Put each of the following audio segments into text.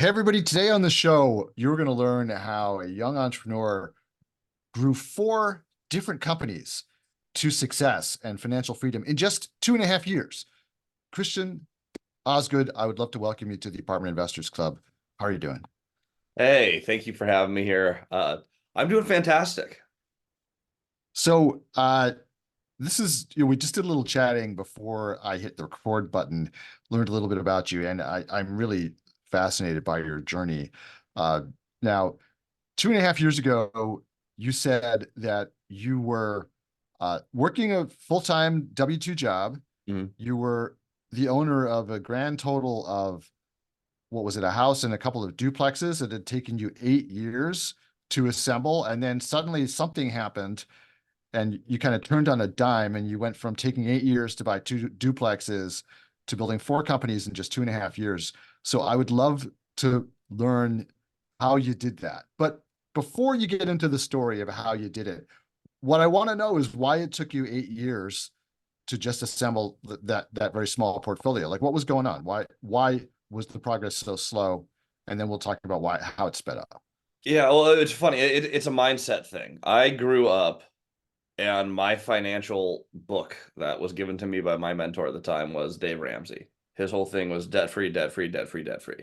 Hey, everybody. Today on the show, you're going to learn how a young entrepreneur grew four different companies to success and financial freedom in just 2.5 years. Christian Osgood, I would love to welcome you to the Apartment Investors Club. How are you doing? Hey, thank you for having me here. I'm doing fantastic. So, this is, we just did a little chatting before I hit the record button, learned a little bit about you, and I'm really fascinated by your journey. Uh, Now, 2.5 years ago, you said that you were working a full-time W-2 job. Mhm. You were the owner of a grand total of, what was it, a house and a couple of duplexes. It had taken you 8 years to assemble, and then suddenly something happened, and you kind of turned on a dime, and you went from taking 8 years to buy two duplexes to building four companies in just 2.5 years. So I would love to learn how you did that. But before you get into the story of how you did it, what I want to know is why it took you 8 years to just assemble that very small portfolio. Like, what was going on? Why was the progress so slow? And then we'll talk about why how it sped up. Yeah, well, it's funny. It's a mindset thing. I grew up, and my financial book that was given to me by my mentor at the time was Dave Ramsey. His whole thing was debt free, debt free, debt free, debt free.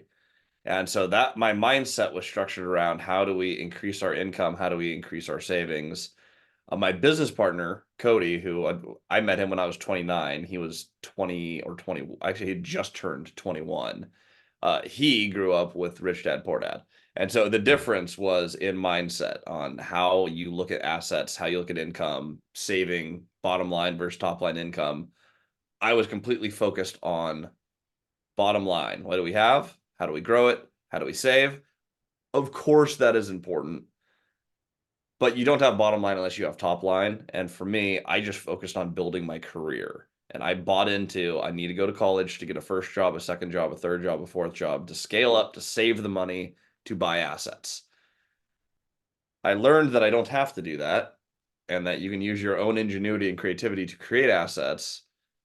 And so that my mindset was structured around how do we increase our income? How do we increase our savings? My business partner, Cody, who I met him when I was 29, he was 20 or 20. Actually, he just turned 21. He grew up with Rich Dad Poor Dad. And so the difference was in mindset on how you look at assets, how you look at income, saving, bottom line versus top line income. I was completely focused on bottom line. What do we have? How do we grow it? How do we save? Of course, that is important, but you don't have bottom line unless you have top line. And for me, I just focused on building my career. And I bought into I need to go to college to get a first job, a second job, a third job, a fourth job, to scale up, to save the money, to buy assets. I learned that I don't have to do that and that you can use your own ingenuity and creativity to create assets.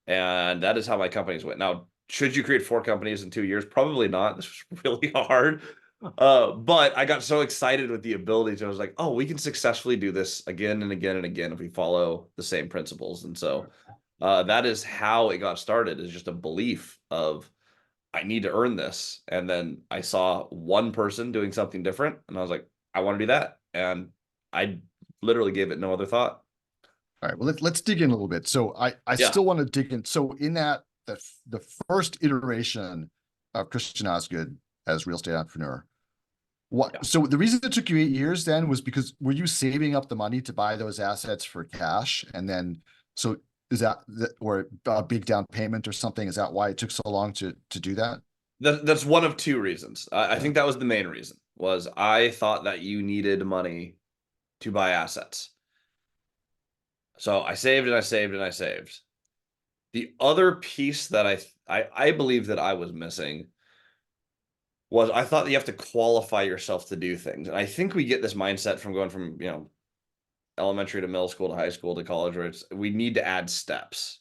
And that is how my companies went. Now, should you create four companies in 2 years? Probably not. This was really hard. But I got so excited with the ability to, I was like, oh, we can successfully do this again and again and again if we follow the same principles. And so that is how it got started, is just a belief of I need to earn this. And then I saw one person doing something different, and I was like, I want to do that. And I literally gave it no other thought. All right, well, let's dig in a little bit. So I Yeah. still want to dig in. So in the first iteration of Christian Osgood as real estate entrepreneur, Yeah. so the reason it took you 8 years then was because were you saving up the money to buy those assets for cash? And then, so is or a big down payment or something? Is that why it took so long to do that? That's one of two reasons. I think that was the main reason, was I thought that you needed money to buy assets. So I saved and I saved and I saved. The other piece that I believe that I was missing was I thought that you have to qualify yourself to do things. And I think we get this mindset from going from, elementary to middle school to high school to college, where it's we need to add steps.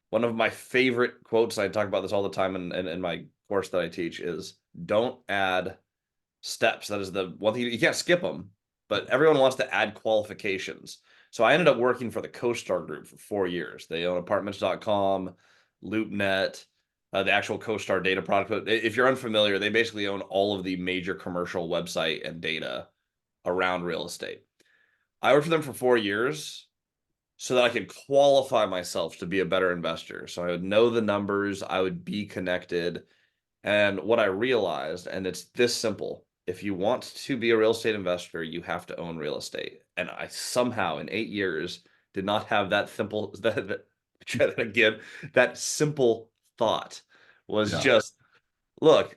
One of my favorite quotes, I talk about this all the time in my course that I teach, is don't add steps. That is the one thing you can't skip them, but everyone wants to add qualifications. So I ended up working for the CoStar Group for 4 years. They own apartments.com, LoopNet, the actual CoStar data product. But if you're unfamiliar, they basically own all of the major commercial website and data around real estate. I worked for them for 4 years so that I could qualify myself to be a better investor. So I would know the numbers, I would be connected. And what I realized, and it's this simple, if you want to be a real estate investor, you have to own real estate. And I somehow in 8 years did not have that simple try that again. That simple thought was Yeah. just, look,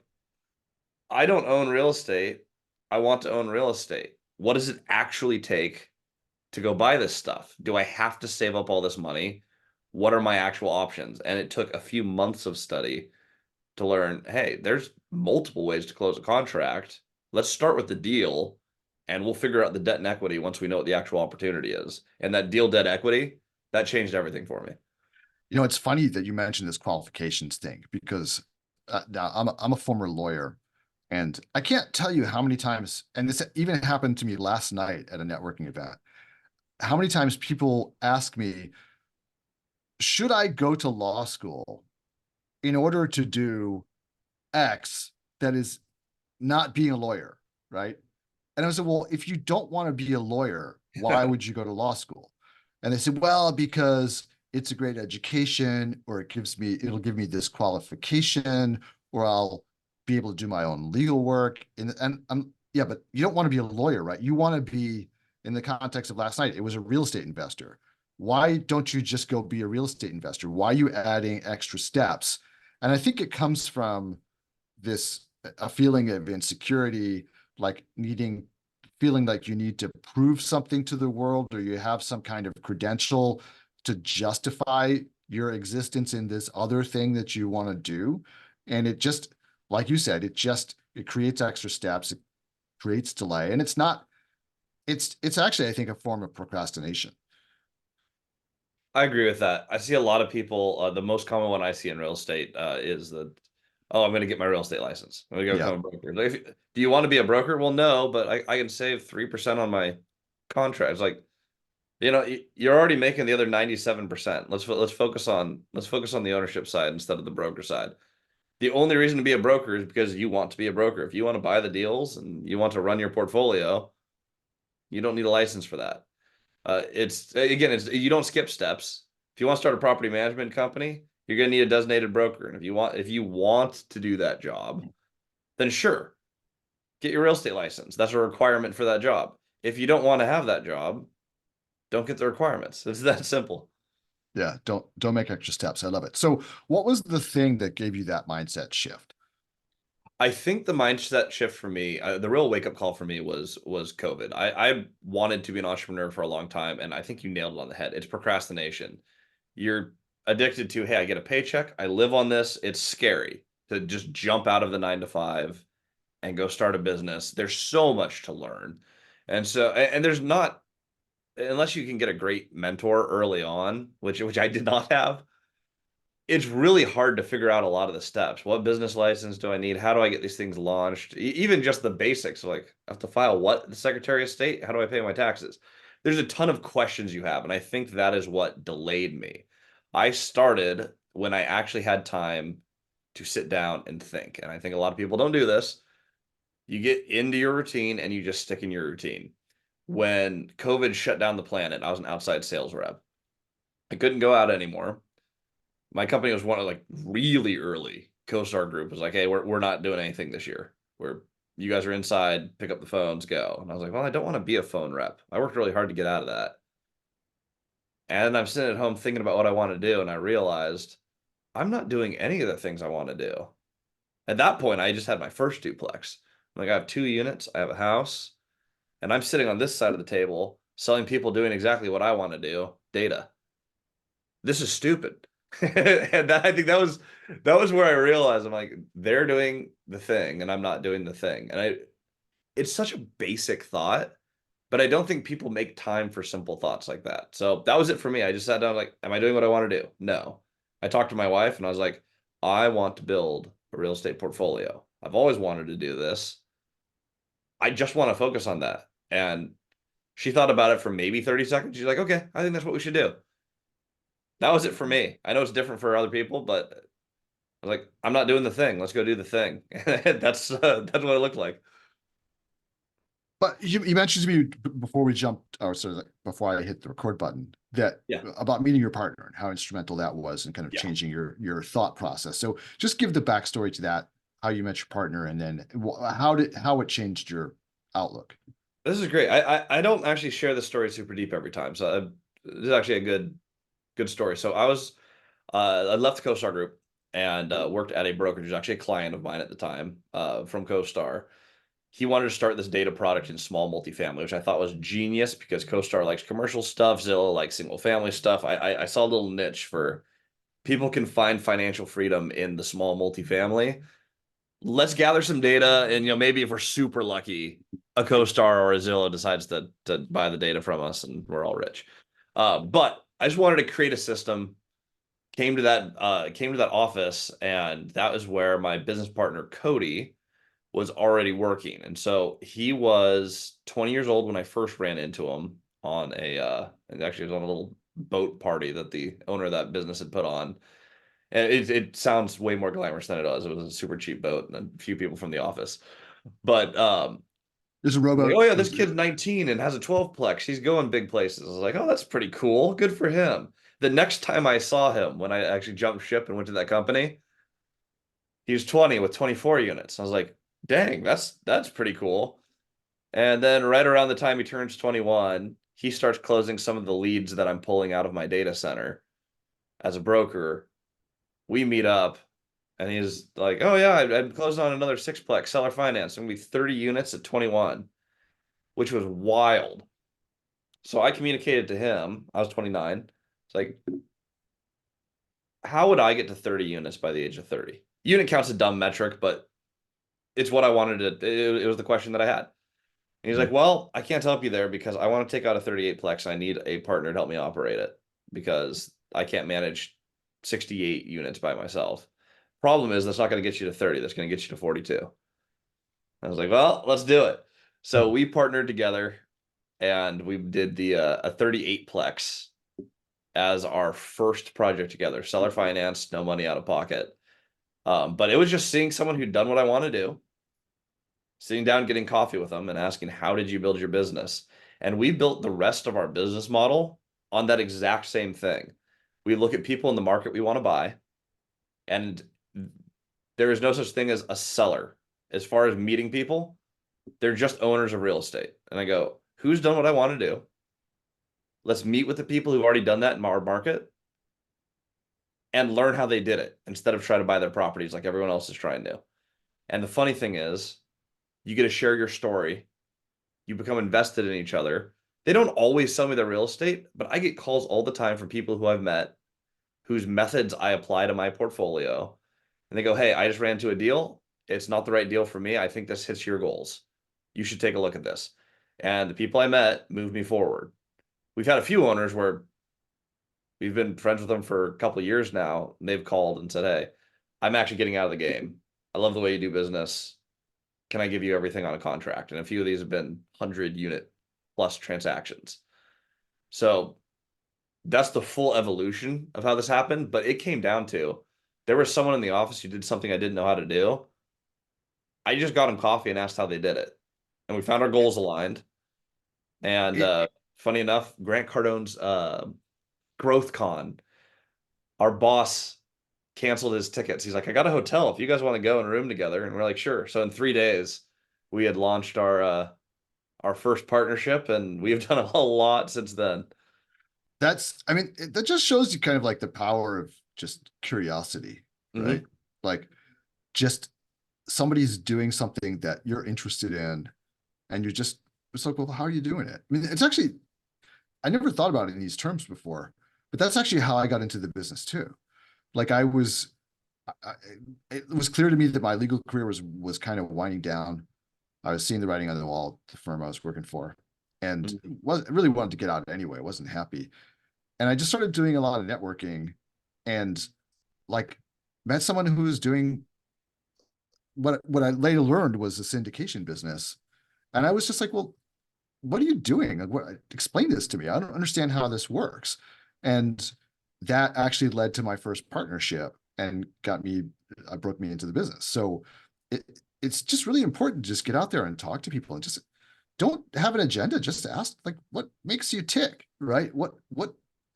I don't own real estate. I want to own real estate. What does it actually take to go buy this stuff? Do I have to save up all this money? What are my actual options? And it took a few months of study to learn, hey, there's multiple ways to close a contract. Let's start with the deal and we'll figure out the debt and equity once we know what the actual opportunity is. And that deal debt equity, that changed everything for me. It's funny that you mentioned this qualifications thing because now I'm a former lawyer, And I can't tell you how many times, and this even happened to me last night at a networking event, how many times people ask me, should I go to law school in order to do X that is not being a lawyer, right? And I said, well, if you don't want to be a lawyer, why would you go to law school? And they said, well, because it's a great education, or it'll give me this qualification, or I'll be able to do my own legal work. And I'm, yeah, but you don't want to be a lawyer, right? You want to be, in the context of last night, it was a real estate investor. Why don't you just go be a real estate investor? Why are you adding extra steps? And I think it comes from this a feeling of insecurity, like feeling like you need to prove something to the world, or you have some kind of credential to justify your existence in this other thing that you want to do. And it just, like you said, it creates extra steps, it creates delay. And it's actually, I think, a form of procrastination. I agree with that. I see a lot of people. The most common one I see in real estate is oh, I'm going to get my real estate license. I'm going to go Yeah. become a broker. Like, do you want to be a broker? Well, no, but I can save 3% on my contract. It's like, you're already making the other 97%. Let's focus on the ownership side instead of the broker side. The only reason to be a broker is because you want to be a broker. If you want to buy the deals and you want to run your portfolio, you don't need a license for that. It's you don't skip steps. If you want to start a property management company, you're going to need a designated broker. And if you want to do that job, then sure, get your real estate license. That's a requirement for that job. If you don't want to have that job, don't get the requirements. It's that simple. Yeah. Don't make extra steps. I love it. So what was the thing that gave you that mindset shift? I think the mindset shift for me, the real wake up call for me was COVID. I wanted to be an entrepreneur for a long time, and I think you nailed it on the head. It's procrastination. You're addicted to, hey, I get a paycheck, I live on this. It's scary to just jump out of the 9 to 5 and go start a business. There's so much to learn. And there's not, unless you can get a great mentor early on, which I did not have, it's really hard to figure out a lot of the steps. What business license do I need? How do I get these things launched? Even just the basics, like I have to file what? The Secretary of State? How do I pay my taxes? There's a ton of questions you have, and I think that is what delayed me. I started when I actually had time to sit down and think. And I think a lot of people don't do this. You get into your routine and you just stick in your routine. When COVID shut down the planet, I was an outside sales rep. I couldn't go out anymore. My company was one of like really early. CoStar Group was like, hey, we're not doing anything this year. You guys are inside, pick up the phones, go. And I was like, well, I don't want to be a phone rep. I worked really hard to get out of that. And I'm sitting at home thinking about what I want to do, and I realized I'm not doing any of the things I want to do. At that point, I just had my first duplex. Like I have 2 units, I have a house, and I'm sitting on this side of the table selling people doing exactly what I want to do, data. This is stupid. And I think that was where I realized I'm like, they're doing the thing and I'm not doing the thing. And it's such a basic thought, but I don't think people make time for simple thoughts like that. So that was it for me. I just sat down like, am I doing what I want to do? No. I talked to my wife and I was like, I want to build a real estate portfolio. I've always wanted to do this. I just want to focus on that. And she thought about it for maybe 30 seconds. She's like, okay, I think that's what we should do. That was it for me. I know it's different for other people, but I was like, I'm not doing the thing. Let's go do the thing. That's what it looked like. But you mentioned to me before we jumped, or sort of like before I hit the record button, that Yeah. about meeting your partner and how instrumental that was in kind of Yeah. changing your thought process. So just give the backstory to that, how you met your partner, and then how it changed your outlook. This is great. I don't actually share the story super deep every time. So this is actually a good story. So I left the CoStar Group and worked at a brokerage. Actually a client of mine at the time from CoStar. He wanted to start this data product in small multifamily, which I thought was genius because CoStar likes commercial stuff, Zillow likes single family stuff. I saw a little niche for people can find financial freedom in the small multifamily. Let's gather some data, and maybe if we're super lucky, a CoStar or a Zillow decides to buy the data from us, and we're all rich. But I just wanted to create a system. Came to that office, and that was where my business partner Cody was already working. And so he was 20 years old when I first ran into him on and actually it was on a little boat party that the owner of that business had put on. And it sounds way more glamorous than it does. It was a super cheap boat and a few people from the office. But There's a like, rowboat. oh yeah, this kid's 19 and has a 12 plex. He's going big places. I was like, oh, that's pretty cool. Good for him. The next time I saw him, when I actually jumped ship and went to that company, he was 20 with 24 units. I was like, dang, that's pretty cool. And then right around the time he turns 21, he starts closing some of the leads that I'm pulling out of my data center as a broker. We meet up and he's like, oh yeah, I'm closing on another sixplex seller finance. And we 30 units at 21, which was wild. So I communicated to him. I was 29. It's like, how would I get to 30 units by the age of 30? Unit count's a dumb metric, but it's what I wanted to. It was the question that I had. And he's like, well, I can't help you there because I want to take out a 38 plex. I need a partner to help me operate it because I can't manage 68 units by myself. Problem is, that's not going to get you to 30. That's going to get you to 42. I was like, well, let's do it. So we partnered together and we did the a 38 plex as our first project together. Seller finance, no money out of pocket. But it was just seeing someone who'd done what I want to do, sitting down, getting coffee with them, and asking, how did you build your business? And we built the rest of our business model on that exact same thing. We look at people in the market we want to buy, and there is no such thing as a seller. As far as meeting people, they're just owners of real estate. And I go, who's done what I want to do? Let's meet with the people who've already done that in our market and learn how they did it instead of try to buy their properties like everyone else is trying to. And the funny thing is, you get to share your story. You become invested in each other. They don't always sell me their real estate, but I get calls all the time from people who I've met whose methods I apply to my portfolio. And they go, hey, I just ran into a deal. It's not the right deal for me. I think this hits your goals. You should take a look at this. And the people I met moved me forward. We've had a few owners where we've been friends with them for a couple of years now. And they've called and said, hey, I'm actually getting out of the game. I love the way you do business. Can I give you everything on a contract? And a few of these have been 100 unit plus transactions. So that's the full evolution of how this happened. But it came down to there was someone in the office who did something I didn't know how to do. I just got him coffee and asked how they did it. And we found our goals aligned. And It, funny enough, Grant Cardone's Growth Con, our boss canceled his tickets. He's like, I got a hotel if you guys want to go and room together. And we're like, sure. So in 3 days, we had launched our first partnership, and we've done a lot since then. I mean, that just shows you kind of like the power of just curiosity, right? Mm-hmm. Like just somebody's doing something that you're interested in, and it's like, well, how are you doing it? I mean, it's actually, I never thought about it in these terms before, but that's actually how I got into the business too. Like I, it was clear to me that my legal career was kind of winding down. I was seeing the writing on the wall at the firm I was working for, and Mm-hmm. I really wanted to get out anyway. I wasn't happy, and I just started doing a lot of networking, and like met someone who was doing what I later learned was a syndication business, and I was just like, well, what are you doing? Like, explain this to me. I don't understand how this works. And that actually led to my first partnership and broke me into the business. So it, it's just really important to just get out there and talk to people and just don't have an agenda. Just ask like, what makes you tick, right?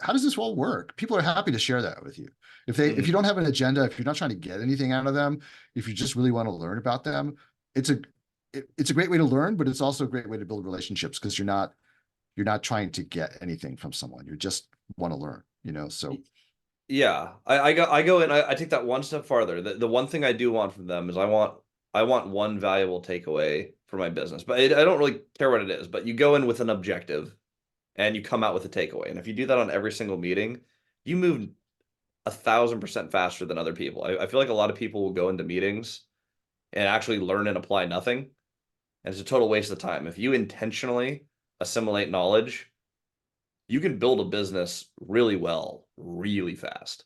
How does this all work? People are happy to share that with you. If Mm-hmm. you don't have an agenda, if you're not trying to get anything out of them, if you just really want to learn about them, it's a it's a great way to learn, but it's also a great way to build relationships because you're not trying to get anything from someone. You just want to learn, so Yeah, I go in. I take that one step farther. The one thing I do want from them is I want one valuable takeaway for my business, but I don't really care what it is. But you go in with an objective, and you come out with a takeaway. And if you do that on every single meeting, you move 1,000% faster than other people. I feel like a lot of people will go into meetings and actually learn and apply nothing, and it's a total waste of time. If you intentionally assimilate knowledge, you can build a business really well, really fast.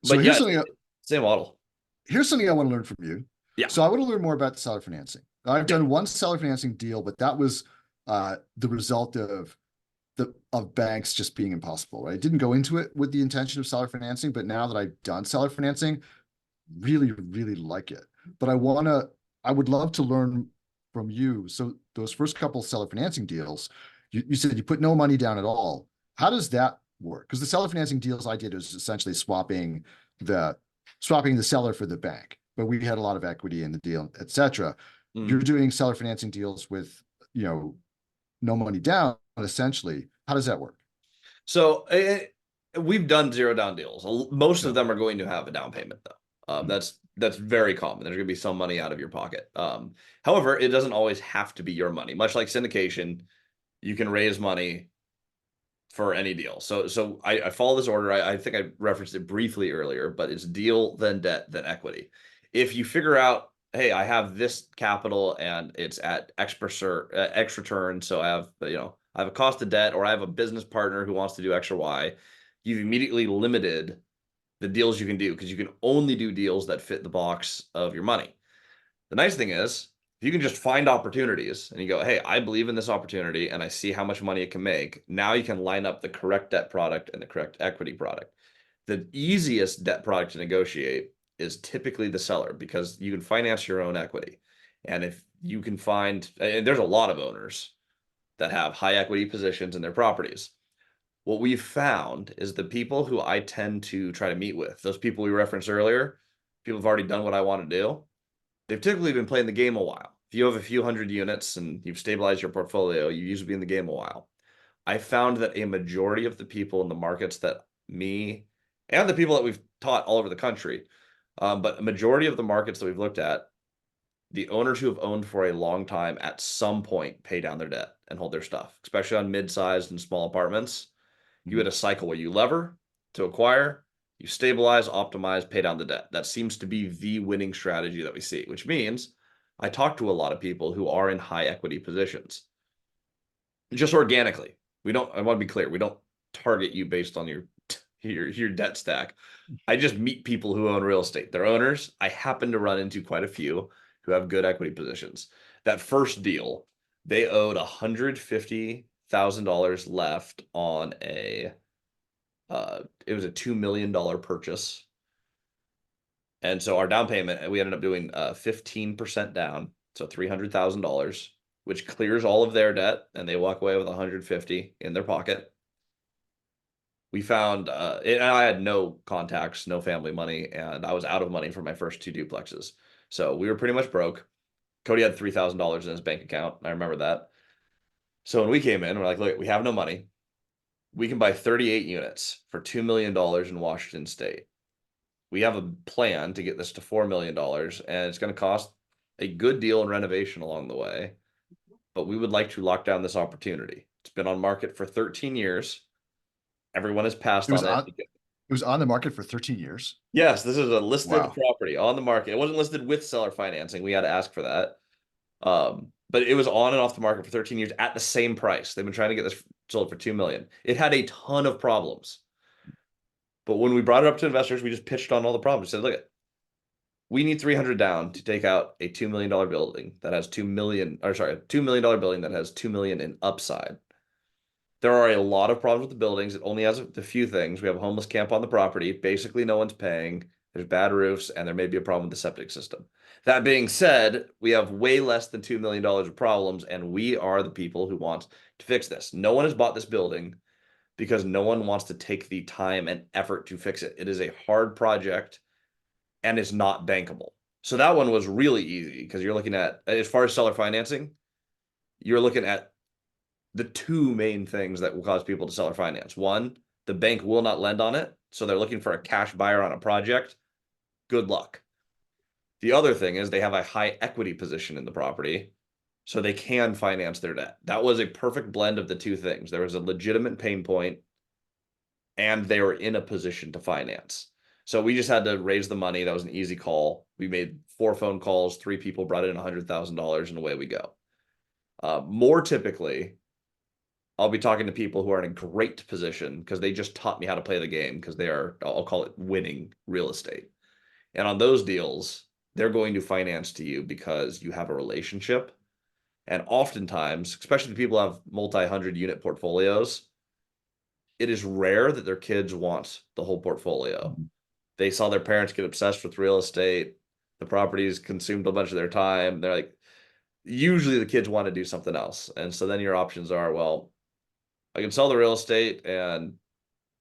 so But yeah, same model. here's something I want to learn from you. Yeah. So I want to learn more about the seller financing. I've done one seller financing deal, but that was the result of banks just being impossible. Right? I didn't go into it with the intention of seller financing, but now that I've done seller financing, really, really like it. But I would love to learn from you. So those first couple seller financing deals, you said you put no money down at all. How does that work? Because the seller financing deals I did was essentially the swapping the seller for the bank, but we had a lot of equity in the deal, etc. You're Mm. doing seller financing deals with, no money down, essentially. How does that work? So we've done zero down deals. Most of Yeah. them are going to have a down payment though. That's very common. There's going to be some money out of your pocket. However, it doesn't always have to be your money. Much like syndication, you can raise money for any deal. So I follow this order. I think I referenced it briefly earlier, but it's deal, then debt, then equity. If you figure out, hey, I have this capital and it's at X return, so I have a cost of debt, or I have a business partner who wants to do X or Y, you've immediately limited the deals you can do because you can only do deals that fit the box of your money. The nice thing is, if you can just find opportunities and you go, hey, I believe in this opportunity and I see how much money it can make, now you can line up the correct debt product and the correct equity product. The easiest debt product to negotiate is typically the seller because you can finance your own equity. And if you can find, and there's a lot of owners that have high equity positions in their properties. What we've found is the people who I tend to try to meet with, those people we referenced earlier, people have already done what I want to do. They've typically been playing the game a while. If you have a few hundred units and you've stabilized your portfolio, you usually be in the game a while. I found that a majority of the people in the markets that me and the people that we've taught all over the country, but a majority of the markets that we've looked at, the owners who have owned for a long time at some point pay down their debt and hold their stuff, especially on mid-sized and small apartments. You had a cycle where you lever to acquire, you stabilize, optimize, pay down the debt. That seems to be the winning strategy that we see, which means I talk to a lot of people who are in high equity positions just organically. I want to be clear, we don't target you based on your debt stack. I just meet people who own real estate. They're owners. I happen to run into quite a few who have good equity positions. That first deal, they owed $150,000 left on it was a $2 million purchase. And so our down payment, we ended up doing 15% down, so $300,000, which clears all of their debt, and they walk away with 150 in their pocket. We found, and I had no contacts, no family money, and I was out of money for my first two duplexes. So we were pretty much broke. Cody had $3,000 in his bank account. I remember that. So when we came in, we're like, look, we have no money. We can buy 38 units for $2 million in Washington State. We have a plan to get this to $4 million, and it's going to cost a good deal in renovation along the way. But we would like to lock down this opportunity. It's been on market for 13 years. Everyone has passed It was on it. on it was on the market for 13 years. Yes, this is a listed Wow. property on the market. It wasn't listed with seller financing. We had to ask for that. But it was on and off the market for 13 years at the same price. They've been trying to get this sold for 2 million. It had a ton of problems. But when we brought it up to investors, we just pitched on all the problems. We said, look, we need 300 down to take out a $2 million building that has 2 million, or sorry, a $2 million building that has 2 million in upside. There are a lot of problems with the buildings. It only has a few things. We have a homeless camp on the property. Basically, no one's paying. There's bad roofs, and there may be a problem with the septic system. That being said, we have way less than $2 million of problems, and we are the people who want to fix this. No one has bought this building because no one wants to take the time and effort to fix it. It is a hard project, and it's not bankable. So that one was really easy because you're looking at, as far as seller financing, you're looking at the two main things that will cause people to sell or finance. One, the bank will not lend on it. So they're looking for a cash buyer on a project. Good luck. The other thing is they have a high equity position in the property, so they can finance their debt. That was a perfect blend of the two things. There was a legitimate pain point, and they were in a position to finance. So we just had to raise the money. That was an easy call. We made 4 phone calls. 3 people brought in $100,000, and away we go. More typically, I'll be talking to people who are in a great position because they just taught me how to play the game because they are, I'll call it winning real estate. And on those deals, they're going to finance to you because you have a relationship. And oftentimes, especially the people who have multi-hundred unit portfolios, it is rare that their kids want the whole portfolio. Mhm. They saw their parents get obsessed with real estate. The properties consumed a bunch of their time. They're like, usually the kids want to do something else. And so then your options are, well, I can sell the real estate and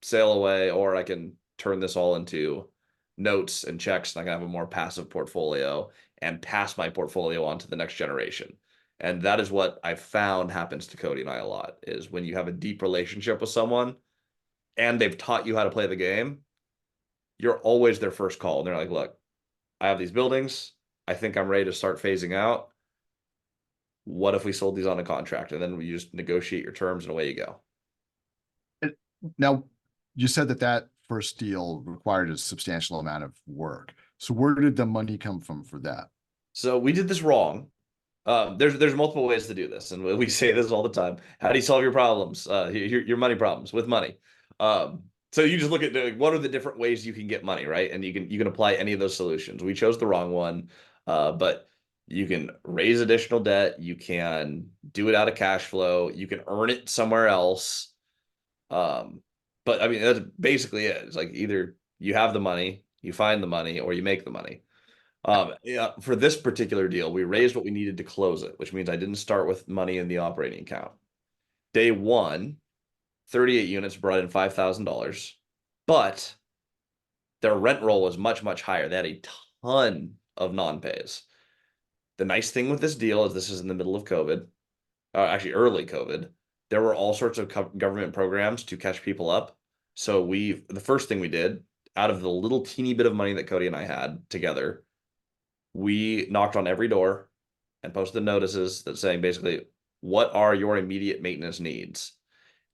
sail away, or I can turn this all into notes and checks, and I can have a more passive portfolio and pass my portfolio on to the next generation. And that is what I found happens to Cody and I a lot, is when you have a deep relationship with someone and they've taught you how to play the game, you're always their first call. And they're like, look, I have these buildings. I think I'm ready to start phasing out. What if we sold these on a contract? And then you just negotiate your terms and away you go. It- Now, you said that that first deal required a substantial amount of work. So where did the money come from for that? So we did this wrong. There's multiple ways to do this, and we say this all the time. How do you solve your problems? Your money problems with money. So you just look at what are the different ways you can get money, right? And you can apply any of those solutions. We chose the wrong one, but you can raise additional debt. You can do it out of cash flow. You can earn it somewhere else. Um, but I mean that's basically it. It's like either you have the money, you find the money, or you make the money. Yeah, for this particular deal, we raised what we needed to close it, which means I didn't start with money in the operating account. Day one, 38 units brought in $5,000, but their rent roll was much, much higher. They had a ton of non-pays. The nice thing with this deal is this is in the middle of COVID, actually early COVID. There were all sorts of government programs to catch people up. So the first thing we did, out of the little teeny bit of money that Cody and I had together, we knocked on every door and posted notices that saying basically, what are your immediate maintenance needs?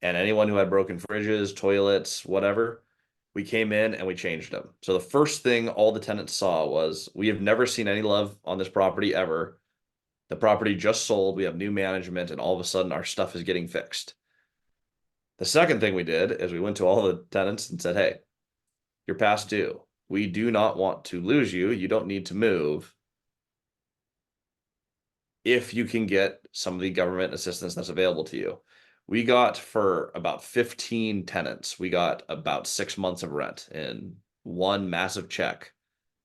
And anyone who had broken fridges, toilets, whatever, we came in and we changed them. So the first thing all the tenants saw was, we have never seen any love on this property ever. The property just sold. We have new management, and all of a sudden our stuff is getting fixed. The second thing we did is we went to all the tenants and said, hey, you're past due. We do not want to lose you. You don't need to move if you can get some of the government assistance that's available to you. We got, for about 15 tenants, we got about 6 months of rent in one massive check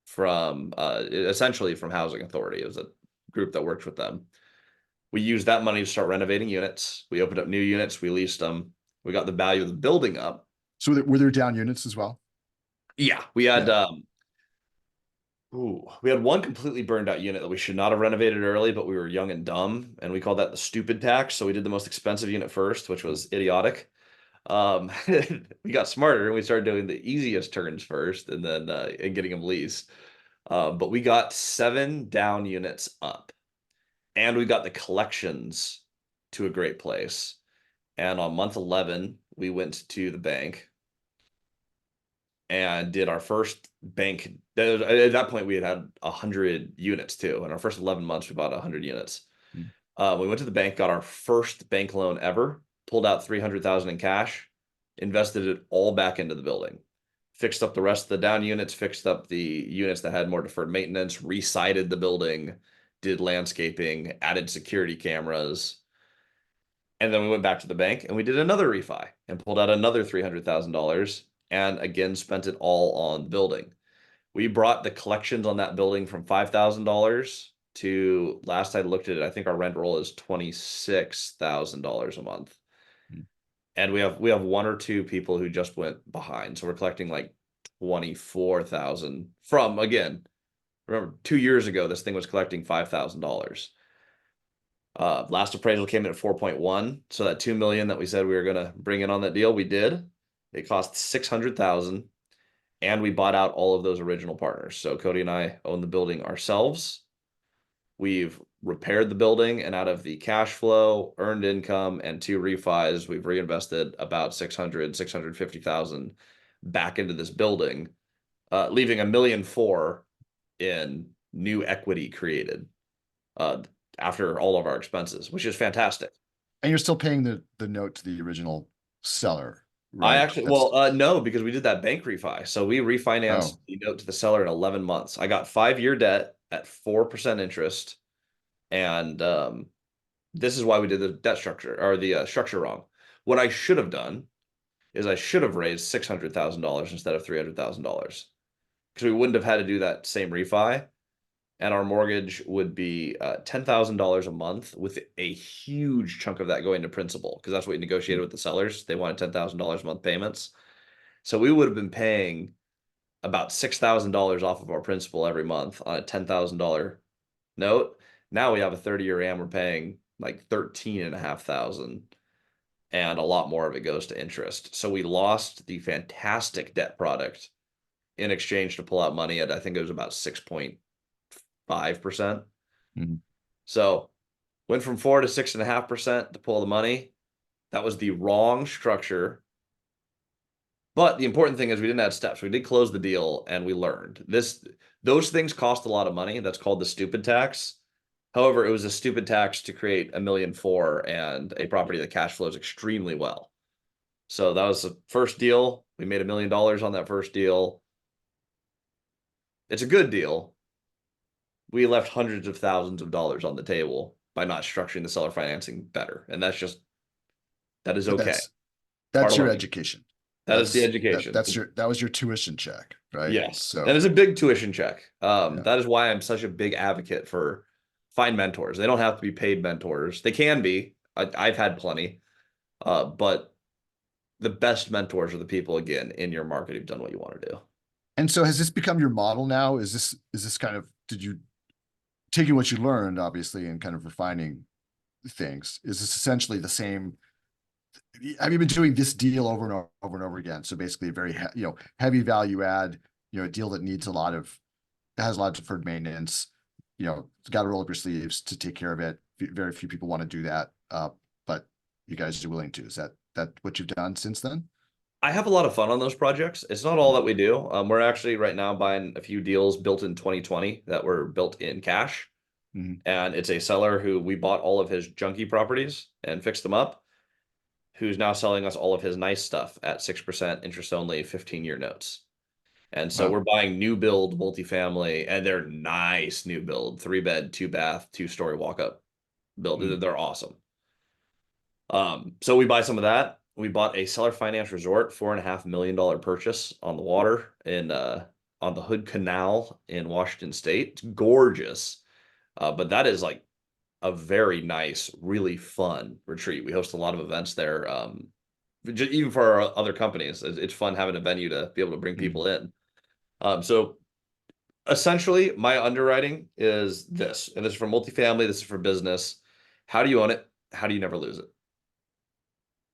from essentially from Housing Authority. It was a group that worked with them. We used that money to start renovating units. We opened up new units. We leased them. We got the value of the building up. So were there down units as well? Yeah, we had Yeah. we had one completely burned out unit that we should not have renovated early, but we were young and dumb, and we called that the stupid tax. So we did the most expensive unit first, which was idiotic. We got smarter and we started doing the easiest turns first, and then and getting them leased. But we got 7 down units up, and we got the collections to a great place. And on month 11, we went to the bank and did our first bank. At that point, we had 100 units too. In our first 11 months, we bought 100 units. Mm. We went to the bank, got our first bank loan ever, pulled out 300,000 in cash, invested it all back into the building, fixed up the rest of the down units, fixed up the units that had more deferred maintenance, re-sided the building, did landscaping, added security cameras. And then we went back to the bank and we did another refi and pulled out another $300,000, and again spent it all on the building. We brought the collections on that building from $5,000 to, last I looked at it, I think our rent roll is $26,000 a month. Mm. And we have one or two people who just went behind. So we're collecting like 24,000 from, again, remember 2 years ago this thing was collecting $5,000. Last appraisal came in at 4.1. So that 2 million that we said we were gonna bring in on that deal, we did. It cost 600,000, and we bought out all of those original partners. So Cody and I own the building ourselves. We've repaired the building, and out of the cash flow, earned income, and 2 refis, we've reinvested about 650,000 back into this building, leaving 1,400,000 in new equity created uh, after all of our expenses, which is fantastic. And you're still paying the note to the original seller, I right? actually, That's well, no, because we did that bank refi. So we refinanced oh, the note to the seller in 11 months. I got 5-year debt at 4% interest. And this is why we did the debt structure or the structure wrong. What I should have done is I should have raised $600,000 instead of $300,000 because we wouldn't have had to do that same refi, and our mortgage would be $10,000 a month with a huge chunk of that going to principal because that's what we negotiated with the sellers. They wanted $10,000 a month payments. So we would have been paying about $6,000 off of our principal every month on a $10,000 note. Now we have a 30-year AM, we're paying like 13,500, and a lot more of it goes to interest. So we lost the fantastic debt product in exchange to pull out money at, I think it was about 6.5%. Mhm. So went from 4 to 6.5% to pull the money. That was the wrong structure. But the important thing is we didn't add steps. We did close the deal and we learned this. Those things cost a lot of money. That's called the stupid tax. However, it was a stupid tax to create $1.4 million and a property that cash flows extremely well. So that was the first deal. We made $1 million on that first deal. It's a good deal. We left hundreds of thousands of dollars on the table by not structuring the seller financing better. And that is But okay. that's Part of your learning. education. That is the education. That was your tuition check, right? Yes. So And it's a big tuition check. yeah. That is why I'm such a big advocate for find mentors. They don't have to be paid mentors. They can be. I've had plenty. But the best mentors are the people, again, in your market who've done what you want to do. And so has this become your model now? Is this kind of, did you taking what you learned, obviously, and kind of refining things? Is this essentially the same? Have you been doing this deal over and over and over again? So basically a very, heavy value add, a deal that needs has a lot of deferred maintenance, it's got to roll up your sleeves to take care of it. Very few people want to do that. But you guys are willing to. Is that what you've done since then? I have a lot of fun on those projects. It's not all that we do. We're actually right now buying a few deals built in 2020 that were built in cash. Mhm. And it's a seller who we bought all of his junky properties and fixed them up, who's now selling us all of his nice stuff at 6% interest only 15-year notes. And so Wow. we're buying new build multifamily, and they're nice new build, 3-bed, 2-bath, 2-story walk-up build. Mhm. They're awesome. So we buy some of that. We bought a seller finance resort, $4.5 million purchase on the water in on the Hood Canal in Washington State. It's gorgeous. But that is like a very nice, really fun retreat. We host a lot of events there. Even for our other companies, it's fun having a venue to be able to bring Mhm. people in. So essentially, my underwriting is this, and this is for multifamily, this is for business. How do you own it? How do you never lose it?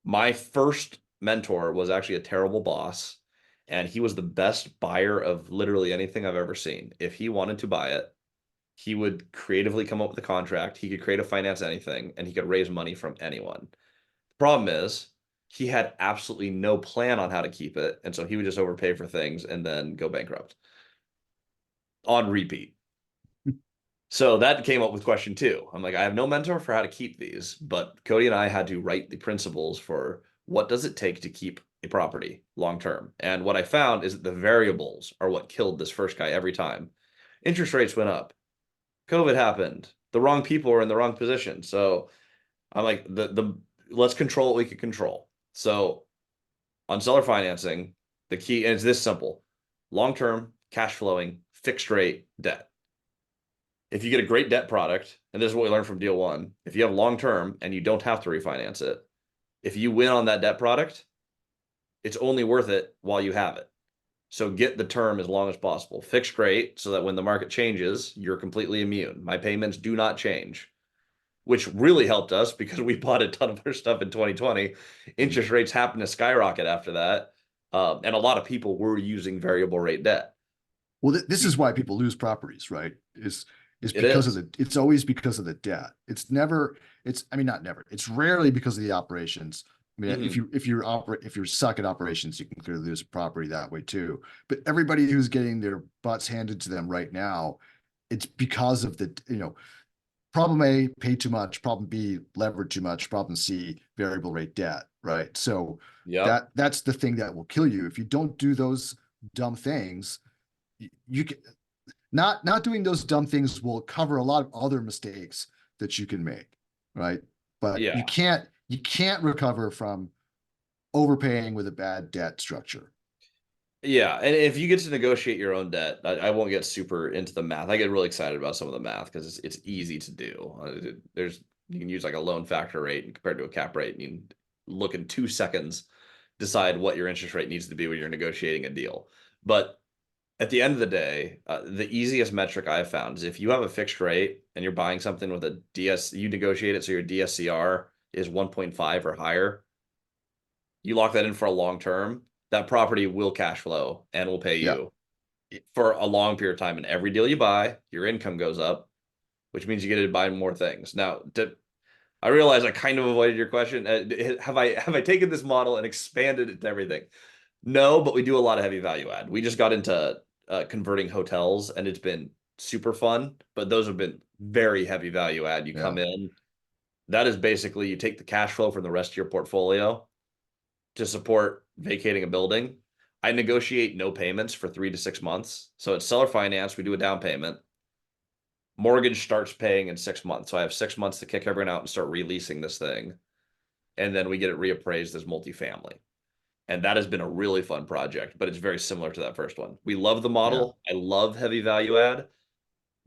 My first mentor was actually a terrible boss, and he was the best buyer of literally anything I've ever seen. If he wanted to buy it, he would creatively come up with a contract. He could create a finance anything, and he could raise money from anyone. The problem is he had absolutely no plan on how to keep it, and so he would just overpay for things and then go bankrupt on repeat. So that came up with question two. I'm like, I have no mentor for how to keep these, but Cody and I had to write the principles for what does it take to keep a property long term. And what I found is that the variables are what killed this first guy every time. Interest rates went up. COVID happened. The wrong people were in the wrong position. So I'm like, the let's control what we can control. So on seller financing, the key, and it's this simple: long term, cash flowing, fixed rate debt. If you get a great debt product, and this is what we learned from deal one, if you have long term and you don't have to refinance it, if you win on that debt product, it's only worth it while you have it. So get the term as long as possible. Fixed rate so that when the market changes, you're completely immune. My payments do not change, which really helped us because we bought a ton of our stuff in 2020. Mhm. Interest rates happened to skyrocket after that. And a lot of people were using variable rate debt. Well, this is why people lose properties, right? Is It because of is. it's always because of the debt. I mean, not never. It's rarely because of the operations. I mean, Mhm. if you're suck at operations, you can clearly lose a property that way too. But everybody who's getting their butts handed to them right now, it's because of problem A, pay too much, problem B, leverage too much, problem C, variable rate debt, right? So Yep. that's the thing that will kill you. If you don't do those dumb things, you can not doing those dumb things will cover a lot of other mistakes that you can make, right? But Yeah. you can't recover from overpaying with a bad debt structure. Yeah, and if you get to negotiate your own debt, I won't get super into the math. I get really excited about some of the math because it's easy to do. There's you can use like a loan factor rate compared to a cap rate, and you can look in 2 seconds, decide what your interest rate needs to be when you're negotiating a deal. But at the end of the day, the easiest metric I've found is if you have a fixed rate and you're buying something with a DS, you negotiate it so your DSCR is 1.5 or higher, you lock that in for a long term, that property will cash flow and will pay Yeah. you for a long period of time. And every deal you buy, your income goes up, which means you get to buy more things. Now, I realize I kind of avoided your question. Have I taken this model and expanded it to everything? No, but we do a lot of heavy value add. We just got into converting hotels, and it's been super fun. But those have been very heavy value add. You Yeah. come in, that is basically you take the cash flow from the rest of your portfolio to support vacating a building. I negotiate no payments for 3 to 6 months. So it's seller finance. We do a down payment. Mortgage starts paying in 6 months. So I have 6 months to kick everyone out and start releasing this thing. And then we get it reappraised as multifamily. And that has been a really fun project, but it's very similar to that first one. We love the Yeah. model. I love heavy value add,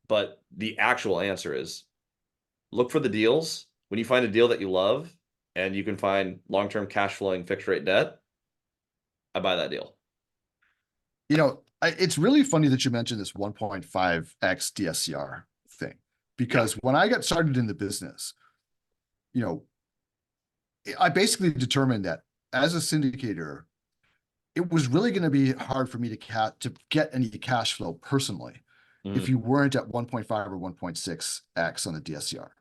but the actual answer is look for the deals. When you find a deal that you love and you can find long-term cash flowing fixed rate debt, I buy that deal. It's really funny that you mentioned this 1.5x DSCR thing, Yeah. because when I got started in the business, you know, I basically determined that as a syndicator, it was really going to be hard for me to get any cash flow personally if Mhm. you weren't at 1.5 or 1.6x on the DSCR,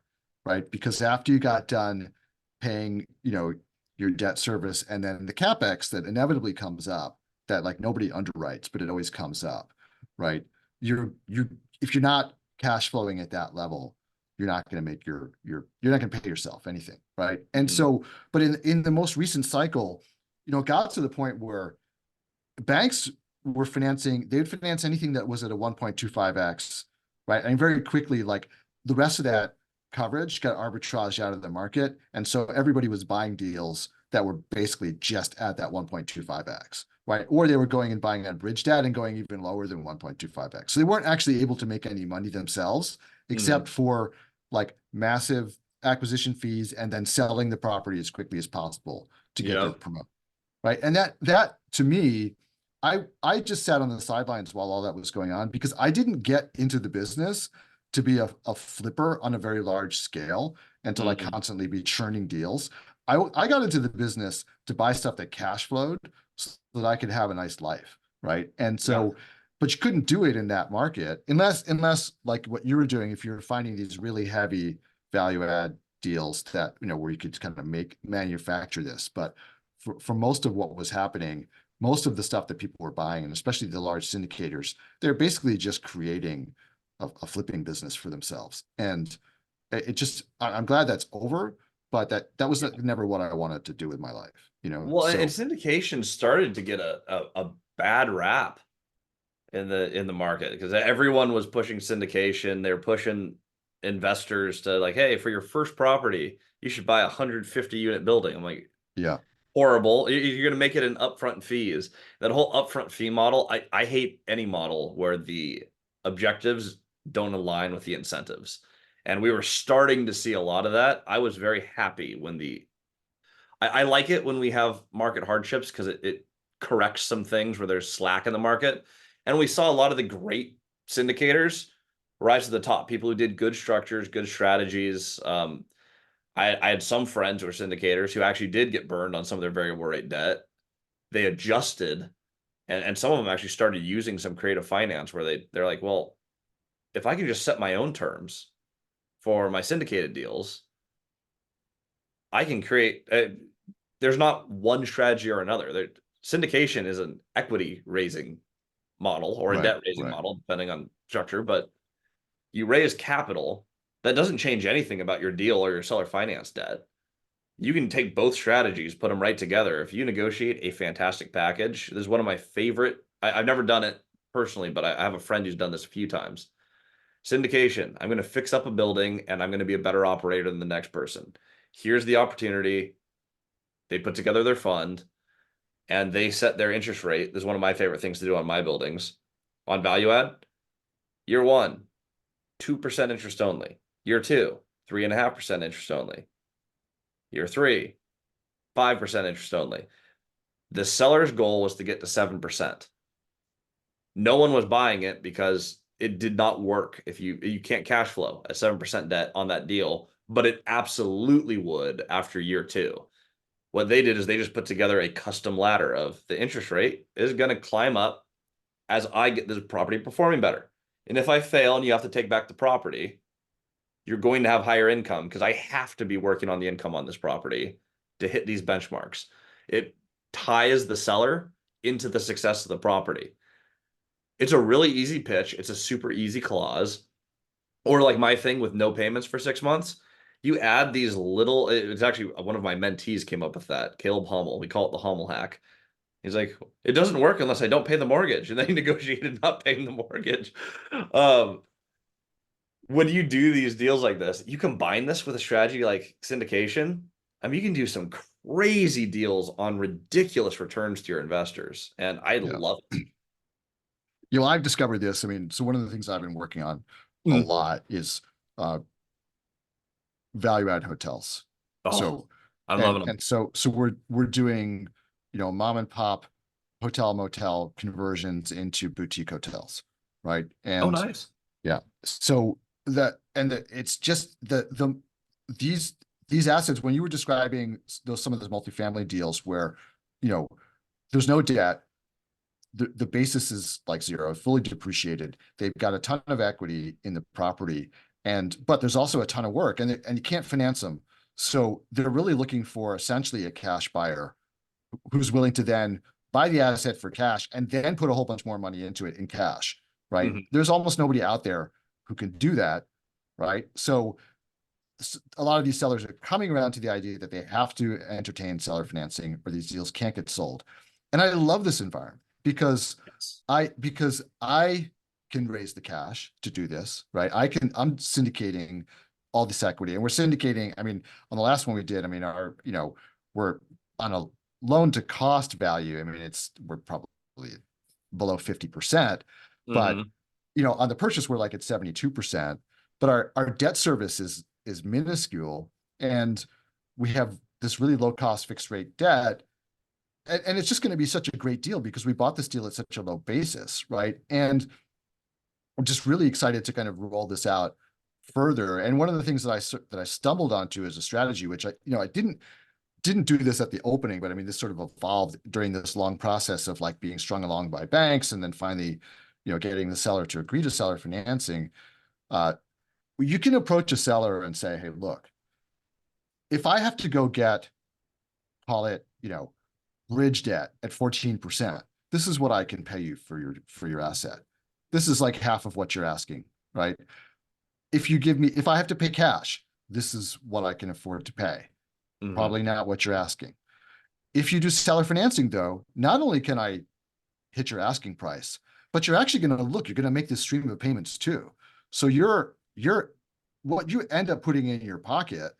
right? Because after you got done paying, your debt service and then the capex that inevitably comes up, that like nobody underwrites, but it always comes up, right? You if you're not cash flowing at that level, you're not going to make you're not going to pay yourself anything, right? And Mhm. so, but in the most recent cycle, it got to the point where banks were financing, they would finance anything that was at a 1.25x, right? And very quickly, like the rest of that coverage got arbitraged out of the market. And so everybody was buying deals that were basically just at that 1.25x, right? Or they were going and buying on bridge debt and going even lower than 1.25x. So they weren't actually able to make any money themselves, except Mhm. for like massive acquisition fees and then selling the property as quickly as possible to get their Yep. promote, right? And that to me, I just sat on the sidelines while all that was going on because I didn't get into the business to be a flipper on a very large scale and to like Mhm. constantly be churning deals. I got into the business to buy stuff that cash flowed so that I could have a nice life, right? And Yeah. so, but you couldn't do it in that market unless like what you were doing, if you're finding these really heavy value add deals that, where you could kind of manufacture this. But for most of what was happening, most of the stuff that people were buying, and especially the large syndicators, they're basically just creating a flipping business for themselves. And I'm glad that's over, but that was Yeah. never what I wanted to do with my life. Well, and So syndication started to get a bad rap in the market because everyone was pushing syndication. They're pushing investors to like, hey, for your first property, you should buy a 150 unit building. I'm like, yeah, horrible. You're going to make it an upfront fees. That whole upfront fee model, I hate any model where the objectives don't align with the incentives. And we were starting to see a lot of that. I was very happy when I like it when we have market hardships because it corrects some things where there's slack in the market. And we saw a lot of the great syndicators rise to the top, people who did good structures, good strategies. I had some friends who were syndicators who actually did get burned on some of their variable rate debt. They adjusted, and some of them actually started using some creative finance where they're like, well, if I can just set my own terms for my syndicated deals, I can create. There's not one strategy or another. Syndication is an equity raising model or a right, debt raising right. model, depending on structure. But you raise capital that doesn't change anything about your deal or your seller finance debt. You can take both strategies, put them right together. If you negotiate a fantastic package, this is one of my favorite. I've never done it. personally, but I have a friend who's done this a few times. Syndication. I'm going to fix up a building and I'm going to be a better operator than the next person. Here's the opportunity. They put together their fund and they set their interest rate. This is one of my favorite things to do on my buildings. On value add, year one, 2% interest only. Year two, 3.5% interest only. Year three, 5% interest only. The seller's goal was to get to 7%. No one was buying it because it did not work. If you can't cash flow at 7% debt on that deal, but it absolutely would after year two. What they did is they just put together a custom ladder of the interest rate is going to climb up as I get this property performing better. And if I fail and you have to take back the property, you're going to have higher income because I have to be working on the income on this property to hit these benchmarks. It ties the seller into the success of the property. It's a really easy pitch. It's a super easy clause. Or like my thing with no payments for 6 months, you add these little, it's actually one of my mentees came up with that, Caleb Hummel. We call it the Hummel hack. He's like, it doesn't work unless I don't pay the mortgage. And then he negotiated not paying the mortgage. Um, when you do these deals like this, you combine this with a strategy like syndication. I mean, you can do some crazy deals on ridiculous returns to your investors. And I Yeah. love it. I've discovered this. I mean, so one of the things I've been working on a Mm. lot is value add hotels. Oh, So I'm loving them. so we're doing, mom and pop hotel motel conversions into boutique hotels, right? Oh, And nice. yeah, so it's just these assets when you were describing some of those multifamily deals where, you know, there's no debt, the basis is like zero, fully depreciated. They've got a ton of equity in the property, but there's also a ton of work, and you can't finance them. So they're really looking for essentially a cash buyer who's willing to then buy the asset for cash and then put a whole bunch more money into it in cash, right? Mhm. There's almost nobody out there who can do that, right? So a lot of these sellers are coming around to the idea that they have to entertain seller financing or these deals can't get sold. And I love this environment Yes. because I can raise the cash to do this, right? I'm syndicating all this equity and we're syndicating. I mean, on the last one we did, I mean, we're on a loan to cost value. I mean, we're probably below 50%, but Mhm. on the purchase, we're like at 72%, but our debt service is minuscule. And we have this really low cost fixed rate debt. And it's just going to be such a great deal because we bought this deal at such a low basis, right? And I'm just really excited to kind of roll this out further. And one of the things that I stumbled onto as a strategy, which I didn't do this at the opening, but I mean, this sort of evolved during this long process of like being strung along by banks and then finally, getting the seller to agree to seller financing. Uh, you can approach a seller and say, hey, look, if I have to go get, call it, bridge debt at 14%, this is what I can pay you for your asset. This is like half of what you're asking, right? If I have to pay cash, this is what I can afford to pay. Mhm. Probably not what you're asking. If you do seller financing, though, not only can I hit your asking price, but you're actually going to you're going to make this stream of payments too. So what you end up putting in your pocket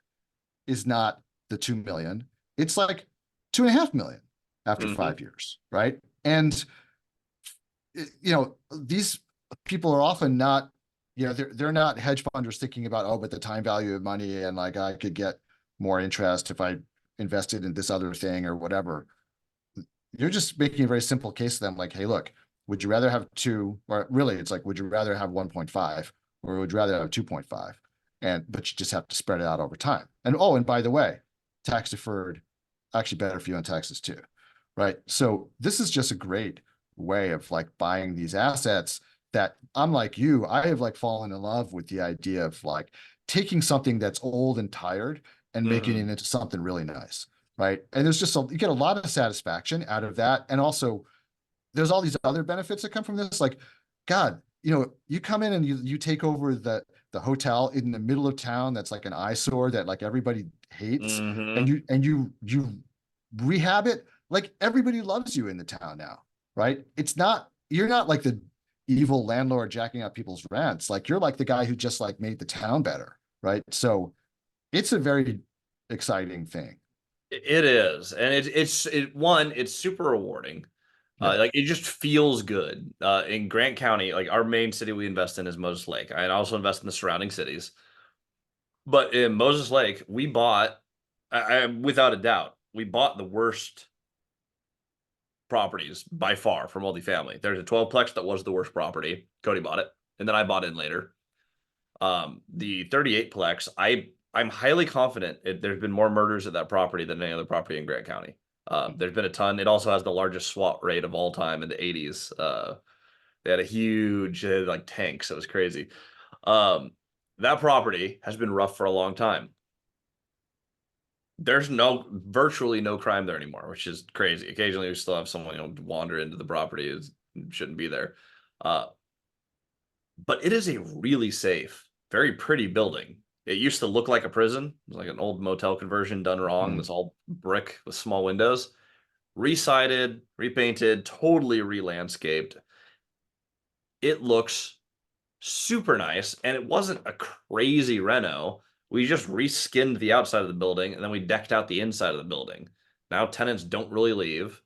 is not the 2 million. It's like 2.5 million after Mhm. 5 years, right? And these people are often not, they're not hedge funders thinking about, oh, but the time value of money and like I could get more interest if I invested in this other thing or whatever. You're just making a very simple case to them, like, hey, look, would you rather have two, or really, it's like, would you rather have 1.5 or would you rather have 2.5? But you just have to spread it out over time. And by the way, tax deferred, actually better for you on taxes too, right? So this is just a great way of like buying these assets that I'm like you, I have like fallen in love with the idea of like taking something that's old and tired and making it Mhm. into something really nice, right? And you get a lot of satisfaction out of that. And also there's all these other benefits that come from this. Like, God, you come in and you take over the hotel in the middle of town that's like an eyesore that like everybody hates, and Mhm. you rehab it, like everybody loves you in the town now, right? You're not like evil landlord jacking up people's rents. Like you're like the guy who just like made the town better, right? So it's a very exciting thing. It is, and it's super rewarding. Yeah. Like it just feels good. In Grant County, like our main city we invest in is Moses Lake. I also invest in the surrounding cities. But in Moses Lake, we bought, without a doubt, we bought the worst properties by far for multifamily. There's a 12-plex that was the worst property. Cody bought it, and then I bought in later. The 38-plex, I'm highly confident there's been more murders at that property than any other property in Grant County. There's been a ton. It also has the largest SWAT rate of all time in the 80s. They had a huge, they had like tanks. It was crazy. Um, that property has been rough for a long time. There's virtually no crime there anymore, which is crazy. Occasionally, we still have someone wander into the property. It shouldn't be there. Uh, but it is a really safe, very pretty building. It used to look like a prison. It was like an old motel conversion done wrong. Mm. It's all brick with small windows. Resided, repainted, totally re-landscaped. It looks super nice, and it wasn't a crazy reno. We just reskinned the outside of the building, and then we decked out the inside of the building. Now tenants don't really leave,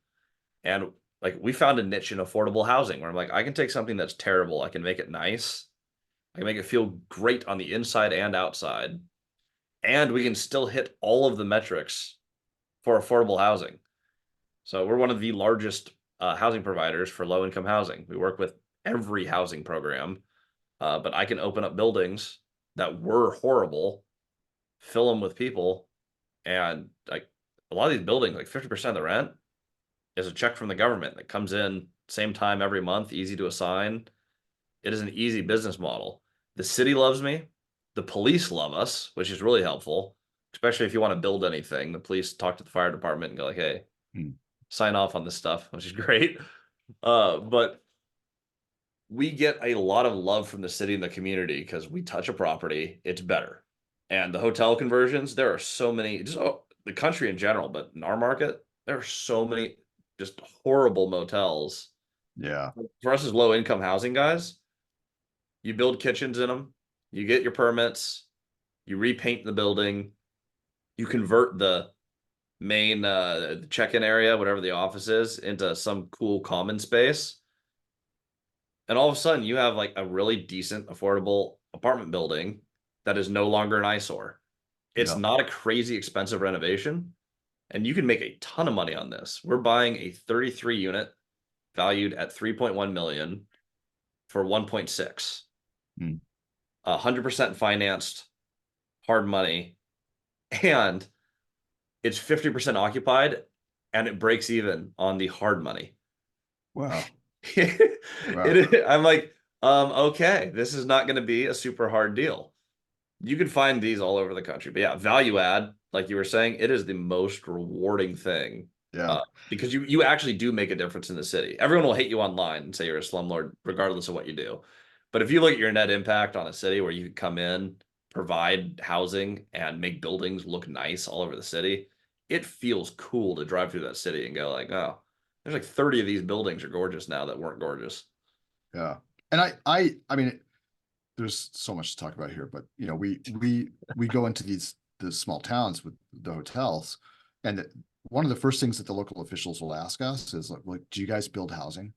and like we found a niche in affordable housing where I'm like, I can take something that's terrible, I can make it nice, I can make it feel great on the inside and outside, and we can still hit all of the metrics for affordable housing. So we're one of the largest housing providers for low income housing. We work with every housing program, but I can open up buildings that were horrible, fill them with people, and like a lot of these buildings, like 50% of the rent is a check from the government that comes in same time every month, easy to assign. It is an easy business model. The city loves me. The police love us, which is really helpful, especially if you want to build anything. The police talk to the fire department and go like, "Hey, Mm. sign off on this stuff," which is great. But we get a lot of love from the city and the community because we touch a property, it's better. And the hotel conversions, there are so many, just the country in general, but in our market, there are so many just horrible motels. Yeah. For us as low income housing guys, you build kitchens in them, you get your permits, you repaint the building, you convert the main check-in area, whatever the office is, into some cool common space. And all of a sudden you have like a really decent, affordable apartment building that is no longer an eyesore. It's Yeah. not a crazy expensive renovation, and you can make a ton of money on this. We're buying a 33 unit valued at 3.1 million for 1.6. Mm. 100% financed, hard money, and it's 50% occupied, and it breaks even on the hard money. Wow. Wow. I'm like, okay, this is not going to be a super hard deal. You can find these all over the country, but yeah, value add, like you were saying, it is the most rewarding thing Yeah. because you actually do make a difference in the city. Everyone will hate you online and say you're a slumlord, regardless of what you do. But if you look at your net impact on a city where you can come in, provide housing, and make buildings look nice all over the city, it feels cool to drive through that city and go like, oh, there's like 30 of these buildings are gorgeous now that weren't gorgeous. Yeah. And I mean, there's so much to talk about here, but you know, we go into the small towns with the hotels, and one of the first things that the local officials will ask us is like, do you guys build housing?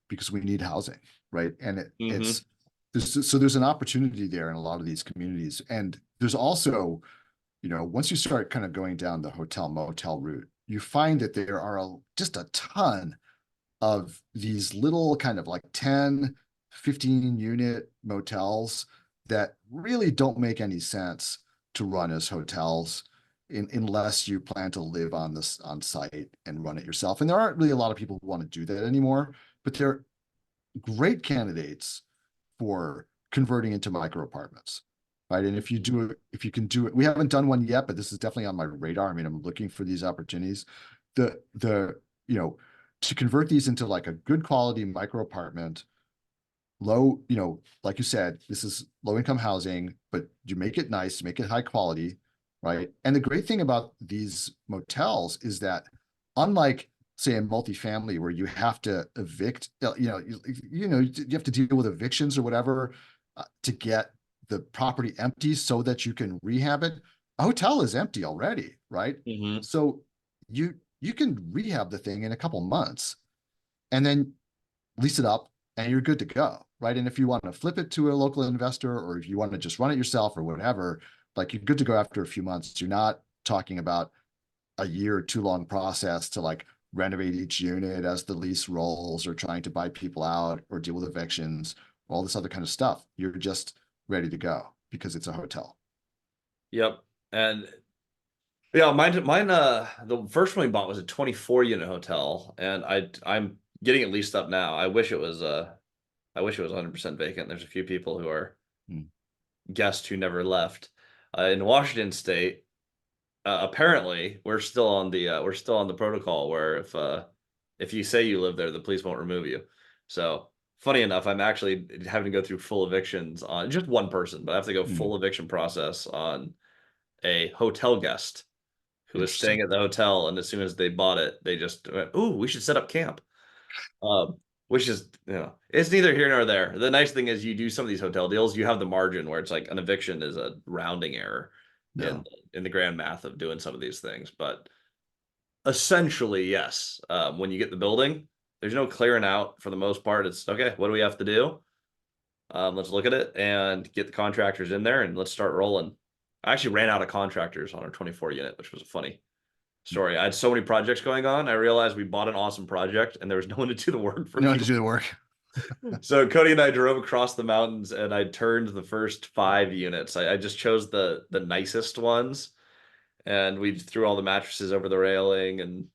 Because we need housing, right? And Mm-hmm. there's an opportunity there in a lot of these communities, and there's also, you know, once you start kind of going down the hotel motel route, you find that there are just a ton of these little kind of like 10, 15 unit motels that really don't make any sense to run as hotels unless you plan to live on this on site and run it yourself. And there aren't really a lot of people who want to do that anymore, but they're great candidates for converting into micro apartments. Right. And if you do it, if you can do it, we haven't done one yet, but this is definitely on my radar. I mean, I'm looking for these opportunities. The, you know, to convert these into like a good quality micro apartment, low, you know, like you said, this is low income housing, but you make it nice, make it high quality, right? And the great thing about these motels is that unlike say in multifamily where you have to evict, you have to deal with evictions or whatever to get the property empty so that you can rehab it. A hotel is empty already, right? Hmm. So you can rehab the thing in a couple months and then lease it up and you're good to go, right? And if you want to flip it to a local investor or if you want to just run it yourself or whatever, like you're good to go after a few months. You're not talking about a year or too long process to like renovate each unit as the lease rolls or trying to buy people out or deal with evictions, all this other kind of stuff. You're just ready to go because it's a hotel. Yep. And yeah, mine, the first one we bought was a 24 unit hotel, and I'm getting it leased up now. I wish it was 100% vacant. There's a few people who are Hmm. guests who never left. In Washington State, apparently we're still on the protocol where if you say you live there, the police won't remove you. So funny enough, I'm actually having to go through full evictions on just one person, but I have to go Hmm. full eviction process on a hotel guest who was Interesting. staying at the hotel, and as soon as they bought it, they just went, "Ooh, we should set up camp." Um, which is, it's neither here nor there. The nice thing is you do some of these hotel deals, you have the margin where it's like an eviction is a rounding error in No, in the grand math of doing some of these things. But essentially, yes, when you get the building, there's no clearing out for the most part. It's okay, what do we have to do? Let's look at it and get the contractors in there and let's start rolling. I actually ran out of contractors on our 24 unit, which was a funny story. I had so many projects going on. I realized we bought an awesome project and there was no one to do the work for no one me. to do the work. So Cody and I drove across the mountains and I turned the first 5 units. I just chose the nicest ones and we threw all the mattresses over the railing and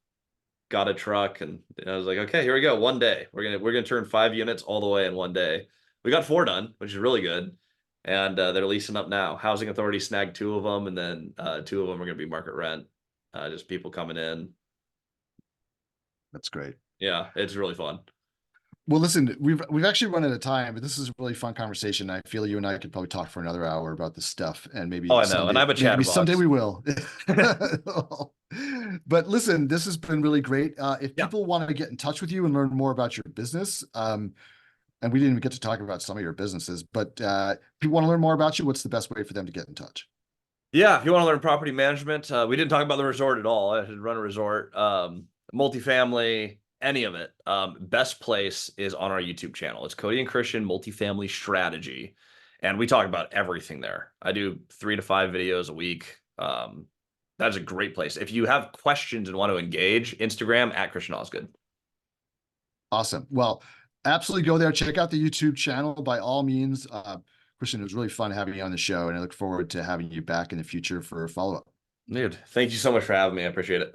got a truck and I was like, okay, here we go. One day. We're gonna turn 5 units all the way in one day. We got 4 done, which is really good. And they're leasing up now. Housing Authority snagged 2 of them, and then 2 of them are gonna be market rent. Just people coming in. That's great. Yeah, it's really fun. Well, listen, we've actually run out of time, but this is a really fun conversation. I feel you and I could probably talk for another hour about this stuff, and Oh, I know. And I have a maybe someday chatterbox. we will. But listen, this has been really great. If Yeah. people want to get in touch with you and learn more about your business, and we didn't even get to talk about some of your businesses, but if people want to learn more about you, what's the best way for them to get in touch? Yeah, if you want to learn property management, we didn't talk about the resort at all. I had run a resort, multifamily, any of it. Best place is on our YouTube channel. It's Cody and Christian Multifamily Strategy, and we talk about everything there. I do 3 to 5 videos a week. That's a great place. If you have questions and want to engage, Instagram at Christian Osgood. Awesome. Well, absolutely go there. Check out the YouTube channel by all means. Christian, it was really fun having you on the show, and I look forward to having you back in the future for a follow-up. Dude, thank you so much for having me. I appreciate it.